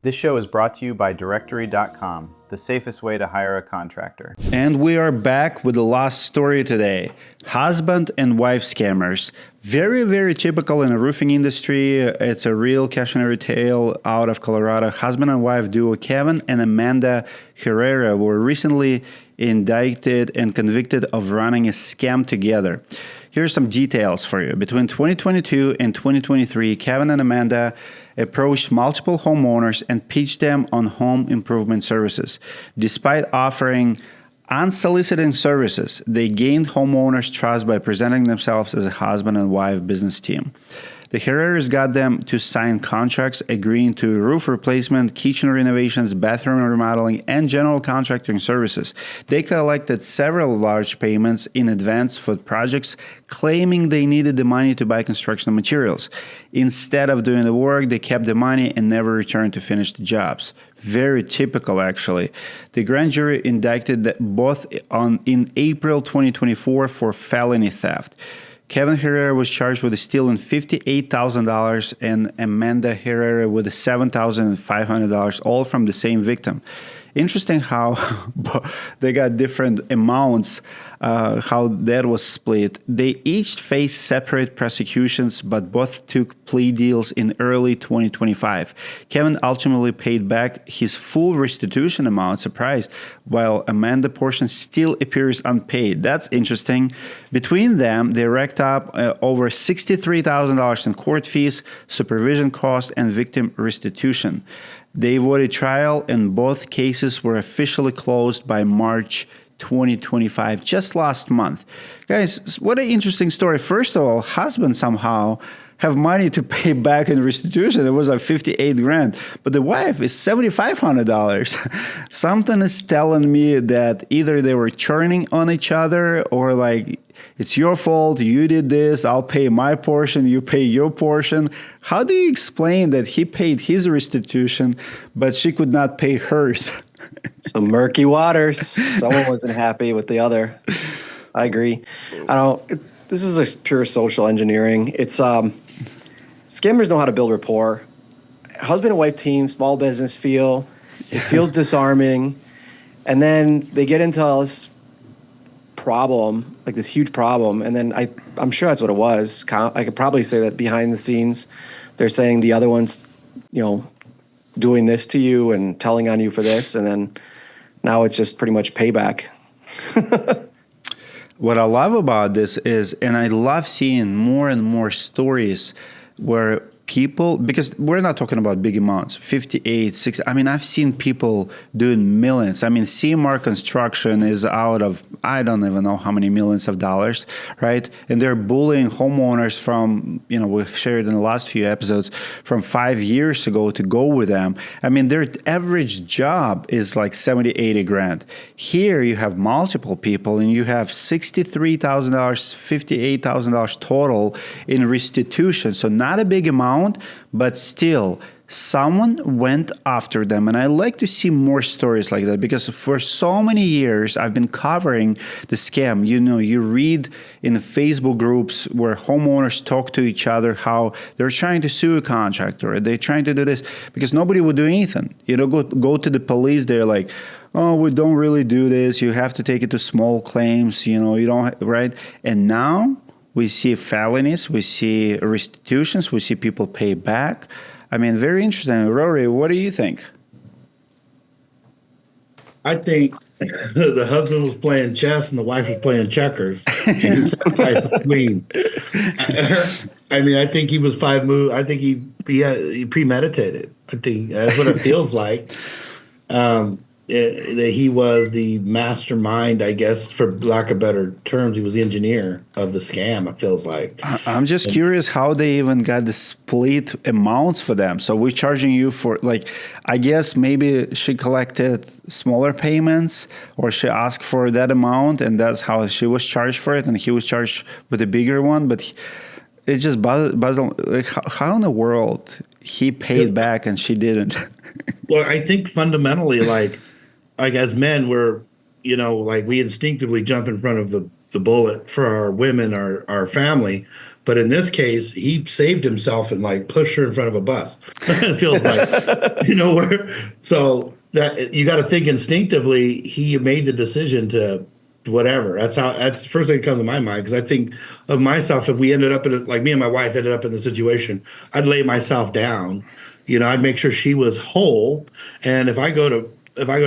This show is brought to you by Directory.com, the safest way to hire a contractor. And we are back with the last story today. Husband and wife scammers. Very, very typical in the roofing industry. It's a real cautionary tale out of Colorado. Husband and wife duo Kevin and Amanda Herrera were recently indicted and convicted of running a scam together. Here's some details for you. Between 2022 and 2023, Kevin and Amanda approached multiple homeowners and pitched them on home improvement services. Despite offering unsolicited services, they gained homeowners' trust by presenting themselves as a husband and wife business team. The Herreras got them to sign contracts agreeing to roof replacement, kitchen renovations, bathroom remodeling, and general contracting services. They collected several large payments in advance for projects, claiming they needed the money to buy construction materials. Instead of doing the work, they kept the money and never returned to finish the jobs. Very typical, actually. The grand jury indicted both in April 2024 for felony theft. Kevin Herrera was charged with stealing $58,000 and Amanda Herrera with $7,500, all from the same victim. Interesting how they got different amounts, how that was split. They each faced separate prosecutions, but both took plea deals in early 2025. Kevin ultimately paid back his full restitution amount, surprise, while Amanda's portion still appears unpaid. That's interesting. Between them, they racked up over $63,000 in court fees, supervision costs, and victim restitution. They avoided trial, and both cases were officially closed by March 2025, just last month. Guys, what an interesting story. First of all, husbands somehow have money to pay back in restitution. It was like 58 grand, but the wife is $7,500. Something is telling me that either they were churning on each other, or like, it's your fault, you did this, I'll pay my portion, you pay your portion. How do you explain that he paid his restitution, but she could not pay hers? Some murky waters. Someone wasn't happy with the other. I agree. This is a pure social engineering. It's scammers know how to build rapport. Husband and wife team, small business feel. It feels disarming. And then they get into this problem, like this huge problem. And then I'm sure that's what it was. I could probably say that behind the scenes, they're saying the other one's, doing this to you and telling on you for this. And then now it's just pretty much payback. What I love about this is, and I love seeing more and more stories where people, because we're not talking about big amounts, 58, 60. I mean, I've seen people doing millions. I mean, CMR Construction is out of, I don't even know how many millions of dollars, right? And they're bullying homeowners from, we shared in the last few episodes, from 5 years ago to go with them. I mean, their average job is like 70, 80 grand. Here you have multiple people and you have $63,000, $58,000 total in restitution. So not a big amount, but still, someone went after them. And I like to see more stories like that, because for so many years I've been covering the scam. You read in Facebook groups where homeowners talk to each other how they're trying to sue a contractor, they're trying to do this, because nobody would do anything. Go to the police, they're like, oh, we don't really do this, you have to take it to small claims, you don't, right? And now we see felonies, we see restitutions, we see people pay back. I mean, very interesting. Rory, what do you think? I think the husband was playing chess and the wife was playing checkers. She didn't sacrifice the queen. I mean, I think he was 5 moves. I think he premeditated. I think that's what it feels like. That he was the mastermind, I guess, for lack of better terms. He was the engineer of the scam, it feels like. I'm just curious how they even got the split amounts for them. So we're charging you for, I guess maybe she collected smaller payments, or she asked for that amount, and that's how she was charged for it, and he was charged with a bigger one. But it's just how in the world he paid back and she didn't? Well, I think fundamentally, like as men, we're, we instinctively jump in front of the bullet for our women, our family. But in this case, he saved himself and like pushed her in front of a bus. It feels like, where, so that you got to think instinctively, he made the decision to whatever. That's the first thing that comes to my mind. Cause I think of myself, if we ended up like me and my wife ended up in the situation, I'd lay myself down, I'd make sure she was whole. And if I go to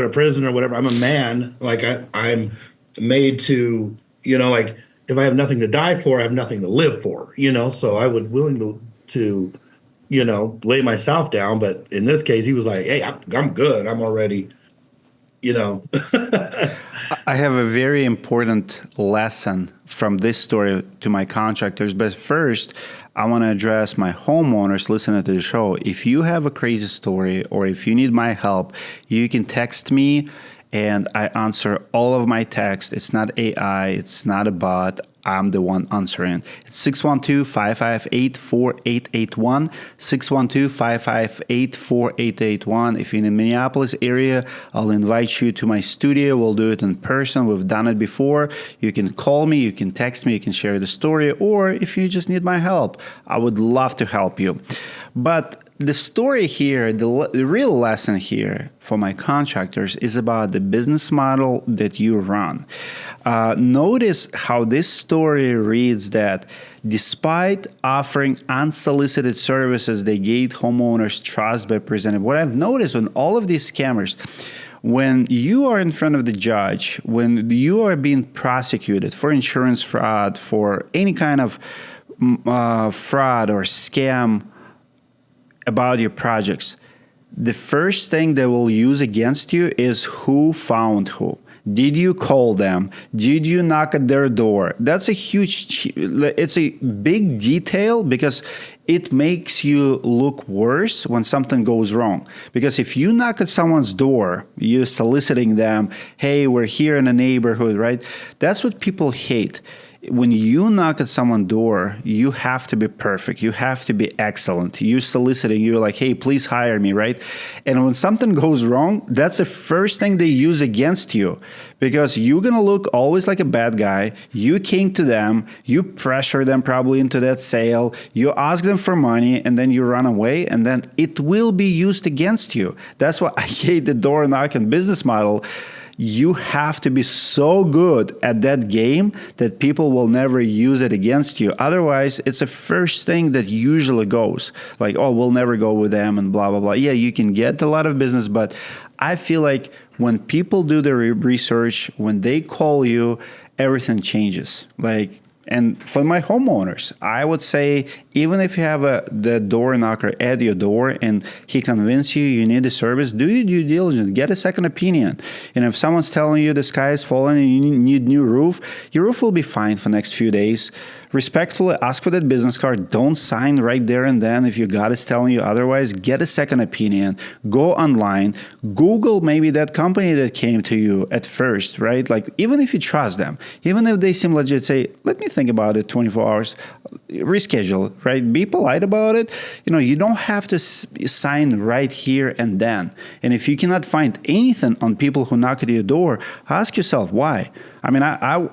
prison or whatever, I'm a man, like I'm made to, like if I have nothing to die for, I have nothing to live for, so I would willing to lay myself down. But in this case, he was like, hey, I'm good. I'm already, I have a very important lesson from this story to my contractors. But first, I want to address my homeowners listening to the show. If you have a crazy story or if you need my help, you can text me and I answer all of my texts. It's not AI. It's not a bot. I'm the one answering. It's 612-558-4881, 612-558-4881. If you're in the Minneapolis area, I'll invite you to my studio. We'll do it in person. We've done it before. You can call me, you can text me, you can share the story, or if you just need my help, I would love to help you. But the story here, the real lesson here for my contractors is about the business model that you run. Notice how this story reads that despite offering unsolicited services, they gained homeowners' trust by presenting. What I've noticed on all of these scammers, when you are in front of the judge, when you are being prosecuted for insurance fraud, for any kind of fraud or scam about your projects, the first thing they will use against you is who found who. Did you call them? Did you knock at their door? That's a it's a big detail because it makes you look worse when something goes wrong. Because if you knock at someone's door, you're soliciting them, hey, we're here in a neighborhood, right? That's what people hate. When you knock at someone's door, you have to be perfect. You have to be excellent. You're soliciting. You're like, hey, please hire me, right? And when something goes wrong, that's the first thing they use against you because you're going to look always like a bad guy. You came to them. You pressure them probably into that sale. You ask them for money, and then you run away, and then it will be used against you. That's why I hate the door knocking business model. You have to be so good at that game that people will never use it against you. Otherwise, it's the first thing that usually goes. Like, oh, we'll never go with them and blah, blah, blah. Yeah, you can get a lot of business, but I feel like when people do their research, when they call you, everything changes. And for my homeowners, I would say, even if you have the door knocker at your door and he convinces you need a service, do your due diligence, get a second opinion. And if someone's telling you the sky is falling and you need new roof, your roof will be fine for the next few days. Respectfully ask for that business card. Don't sign right there and then if your gut is telling you otherwise. Get a second opinion. Go online. Google maybe that company that came to you at first, right? Like, even if you trust them, even if they seem legit, say, let me think about it 24 hours, reschedule, right? Be polite about it. You don't have to sign right here and then. And if you cannot find anything on people who knock at your door, ask yourself why. I mean, I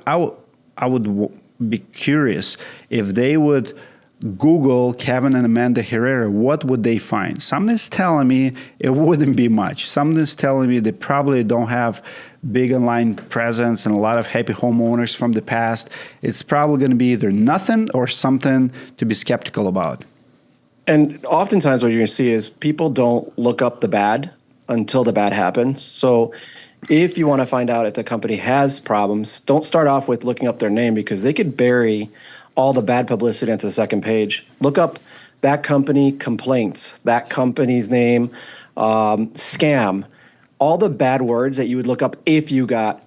would be curious if they would Google Kevin and Amanda Herrera, what would they find? Something's telling me it wouldn't be much. Something's telling me they probably don't have big online presence and a lot of happy homeowners from the past. It's probably going to be either nothing or something to be skeptical about. And oftentimes what you're going to see is people don't look up the bad until the bad happens. So if you want to find out if the company has problems, don't start off with looking up their name because they could bury all the bad publicity into the second page. Look up that company complaints, that company's name, scam, all the bad words that you would look up if you got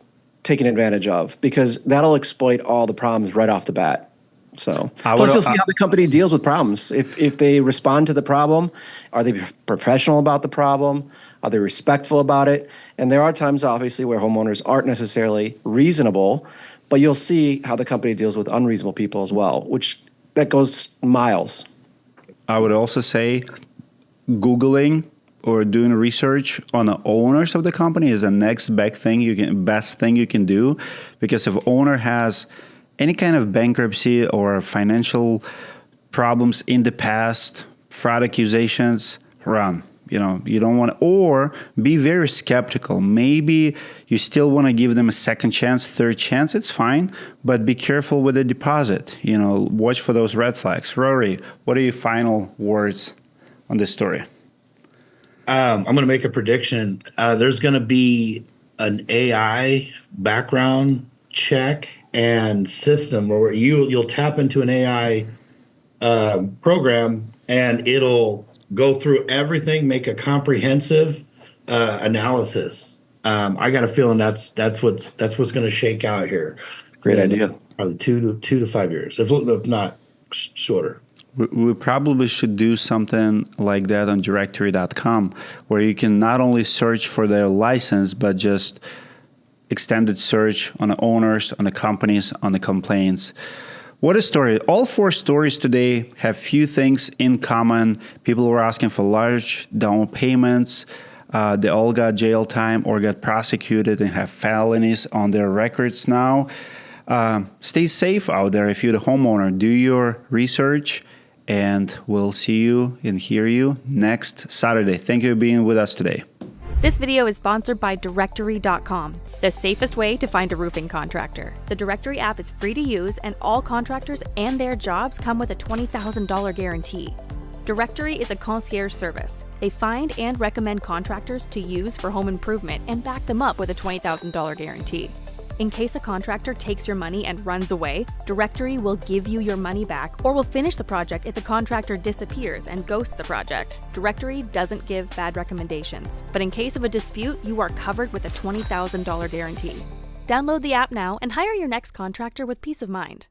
taken advantage of, because that'll exploit all the problems right off the bat. So plus you'll see how the company deals with problems. If they respond to the problem, are they professional about the problem? Are they respectful about it? And there are times, obviously, where homeowners aren't necessarily reasonable, but you'll see how the company deals with unreasonable people as well, that goes miles. I would also say Googling or doing research on the owners of the company is the next best thing you can do, because if owner has any kind of bankruptcy or financial problems in the past, fraud accusations, run. You don't want to, or be very skeptical. Maybe you still want to give them a second chance, third chance, it's fine, but be careful with the deposit. Watch for those red flags. Rory, what are your final words on this story? I'm going to make a prediction. There's going to be an AI background check and system where you'll tap into an AI program and it'll go through everything, make a comprehensive analysis. I got a feeling that's what's going to shake out here. It's a great idea. Probably 2 to 5 years, if not shorter. We probably should do something like that on directory.com, where you can not only search for their license, but just extended search on the owners, on the companies, on the complaints. What a story. All 4 stories today have few things in common. People were asking for large down payments. They all got jail time or got prosecuted and have felonies on their records now. Stay safe out there if you're the homeowner. Do your research, and we'll see you and hear you next Saturday. Thank you for being with us today. This video is sponsored by Directory.com, the safest way to find a roofing contractor. The Directory app is free to use, and all contractors and their jobs come with a $20,000 guarantee. Directory is a concierge service. They find and recommend contractors to use for home improvement and back them up with a $20,000 guarantee. In case a contractor takes your money and runs away, Directory will give you your money back or will finish the project if the contractor disappears and ghosts the project. Directory doesn't give bad recommendations, but in case of a dispute, you are covered with a $20,000 guarantee. Download the app now and hire your next contractor with peace of mind.